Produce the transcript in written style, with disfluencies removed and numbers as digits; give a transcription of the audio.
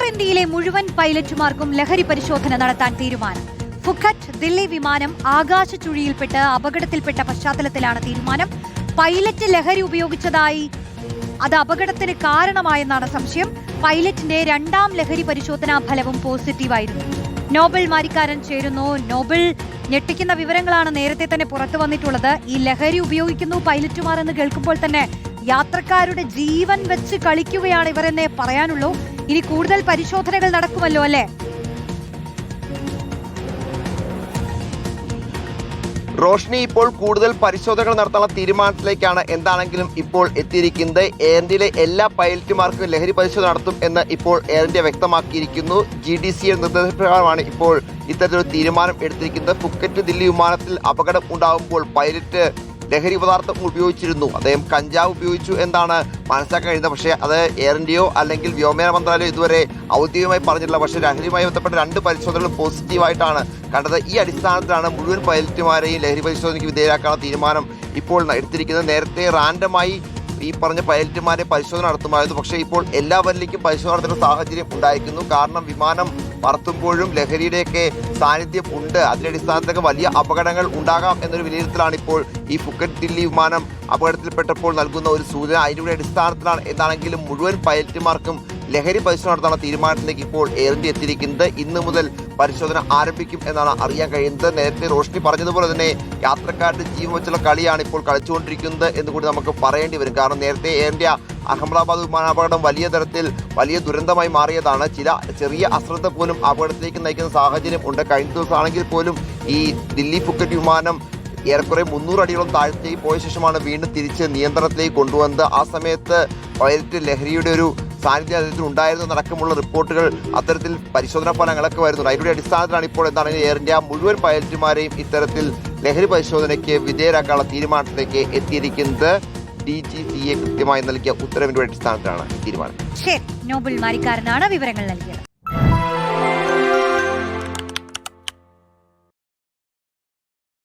ഇന്ത്യയിലെ മുഴുവൻ പൈലറ്റുമാർക്കും ലഹരി പരിശോധന നടത്താൻ തീരുമാനം. ഫുക്കറ്റ് ദില്ലി വിമാനം ആകാശ ചുഴിയിൽപ്പെട്ട് അപകടത്തിൽപ്പെട്ട പശ്ചാത്തലത്തിലാണ് തീരുമാനം. പൈലറ്റ് ലഹരി ഉപയോഗിച്ചതായി അത് അപകടത്തിന് കാരണമായെന്നാണ് സംശയം. പൈലറ്റിന്റെ രണ്ടാം ലഹരി പരിശോധനാ ഫലവും പോസിറ്റീവായിരുന്നു. നോബൽ മാരിക്കാരൻ ചേരുന്നു. നോബൽ, ഞെട്ടിക്കുന്ന വിവരങ്ങളാണ് നേരത്തെ തന്നെ പുറത്തു വന്നിട്ടുള്ളത്. ഈ ലഹരി ഉപയോഗിക്കുന്നു പൈലറ്റുമാർ എന്ന് കേൾക്കുമ്പോൾ തന്നെ യാത്രക്കാരുടെ ജീവൻ വെച്ച് കളിക്കുകയാണ് ഇവരെന്നേ പറയാനുള്ളൂ. ഇനി കൂടുതൽ പരിശോധനകൾ നടക്കുമല്ലോ അല്ലേ? റോഷ്നി, ഇപ്പോൾ കൂടുതൽ പരിശോധനകൾ നടത്താനുള്ള തീരുമാനത്തിലേക്കാണ് എന്താണെങ്കിലും ഇപ്പോൾ എത്തിയിരിക്കുന്നത്. എയർ ഇന്ത്യയിലെ എല്ലാ പൈലറ്റുമാർക്കും ലഹരി പരിശോധന നടത്തും എന്ന് ഇപ്പോൾ എയർ ഇന്ത്യ വ്യക്തമാക്കിയിരിക്കുന്നു. GDCയുടെ നിർദ്ദേശപ്രകാരമാണ് ഇപ്പോൾ ഇത്തരത്തിലൊരു തീരുമാനം എടുത്തിരിക്കുന്നത്. ഫുക്കറ്റ് ദില്ലി വിമാനത്തിൽ അപകടം ഉണ്ടാകുമ്പോൾ പൈലറ്റ് ലഹരി പദാർത്ഥം ഉപയോഗിച്ചിരുന്നു. അദ്ദേഹം കഞ്ചാവ് ഉപയോഗിച്ചു എന്നാണ് മനസ്സിലാക്കാൻ കഴിയുന്നത്. പക്ഷേ അത് എയർ ഇന്ത്യയോ അല്ലെങ്കിൽ വ്യോമയാന മന്ത്രാലയം ഇതുവരെ ഔദ്യോഗികമായി പറഞ്ഞിട്ടില്ല. പക്ഷേ ലഹരിയുമായി ബന്ധപ്പെട്ട 2 പരിശോധനകളും പോസിറ്റീവായിട്ടാണ് കണ്ടത്. ഈ അടിസ്ഥാനത്തിലാണ് മുഴുവൻ പൈലറ്റുമാരെയും ലഹരി പരിശോധനയ്ക്ക് വിധേയരാക്കാനുള്ള തീരുമാനം ഇപ്പോൾ എടുത്തിരിക്കുന്നത്. നേരത്തെ റാൻഡമായി ഈ പറഞ്ഞ പൈലറ്റുമാരെ പരിശോധന നടത്തുമായിരുന്നു. പക്ഷേ ഇപ്പോൾ എല്ലാവരിലേക്കും പരിശോധന നടത്തുന്ന സാഹചര്യം ഉണ്ടായിരിക്കുന്നു. കാരണം വിമാനം പറത്തുമ്പോഴും ലഹരിയുടെയൊക്കെ സാന്നിധ്യം ഉണ്ട്. അതിന്റെ അടിസ്ഥാനത്തിലൊക്കെ വലിയ അപകടങ്ങൾ ഉണ്ടാകാം എന്നൊരു വിലയിരുത്തലാണ് ഇപ്പോൾ ഈ ഫുക്കറ്റ് ദില്ലി വിമാനം അപകടത്തിൽപ്പെട്ടപ്പോൾ നൽകുന്ന ഒരു സൂചന. അതിൻ്റെ അടിസ്ഥാനത്തിലാണ് എന്താണെങ്കിലും മുഴുവൻ പൈലറ്റുമാർക്കും ലഹരി പരിശോധന നടത്താനുള്ള തീരുമാനത്തിലേക്ക് ഇപ്പോൾ എയർ ഇന്ത്യ എത്തിയിരിക്കുന്നത്. ഇന്ന് മുതൽ പരിശോധന ആരംഭിക്കും എന്നാണ് അറിയാൻ കഴിയുന്നത്. നേരത്തെ റോഷ്നി പറഞ്ഞതുപോലെ തന്നെ യാത്രക്കാരുടെ ജീവൻ വെച്ചുള്ള കളിയാണ് ഇപ്പോൾ കളിച്ചുകൊണ്ടിരിക്കുന്നത് എന്നുകൂടി നമുക്ക് പറയേണ്ടി വരും. കാരണം നേരത്തെ എയർ ഇന്ത്യ അഹമ്മദാബാദ് വിമാനാപകടം വലിയ ദുരന്തമായി മാറിയതാണ്. ചില ചെറിയ അശ്രദ്ധ പോലും അപകടത്തിലേക്ക് നയിക്കുന്ന സാഹചര്യം ഉണ്ട്. കഴിഞ്ഞ ദിവസമാണെങ്കിൽ പോലും ഈ ദില്ലി ഫുക്കറ്റ് വിമാനം ഏറെക്കുറെ 300 അടിയോളം താഴത്തേക്ക് പോയ ശേഷമാണ് വീണ്ടും തിരിച്ച് നിയന്ത്രണത്തിലേക്ക് കൊണ്ടുവന്നത്. ആ സമയത്ത് പൈലറ്റ് ലഹരിയുടെ ഒരു സാന്നിധ്യം അദ്ദേഹത്തിൽ ഉണ്ടായിരുന്നു അടക്കമുള്ള റിപ്പോർട്ടുകൾ, അത്തരത്തിൽ പരിശോധനാ ഫലങ്ങളൊക്കെ വരുന്നുണ്ട്. അതിന്റെ അടിസ്ഥാനത്തിലാണ് ഇപ്പോൾ എന്താണ് എയർ ഇന്ത്യ മുഴുവൻ പൈലറ്റുമാരെയും ഇത്തരത്തിൽ ലഹരി പരിശോധനയ്ക്ക് വിധേയരാക്കാനുള്ള തീരുമാനത്തിലേക്ക് എത്തിയിരിക്കുന്നത്. DGCA കൃത്യമായി നൽകിയ ഉത്തരവിന്റെ അടിസ്ഥാനത്തിലാണ് തീരുമാനം. ശരി, നോബൽ മാരിക്കാരനാണ് വിവരങ്ങൾ നൽകിയത്.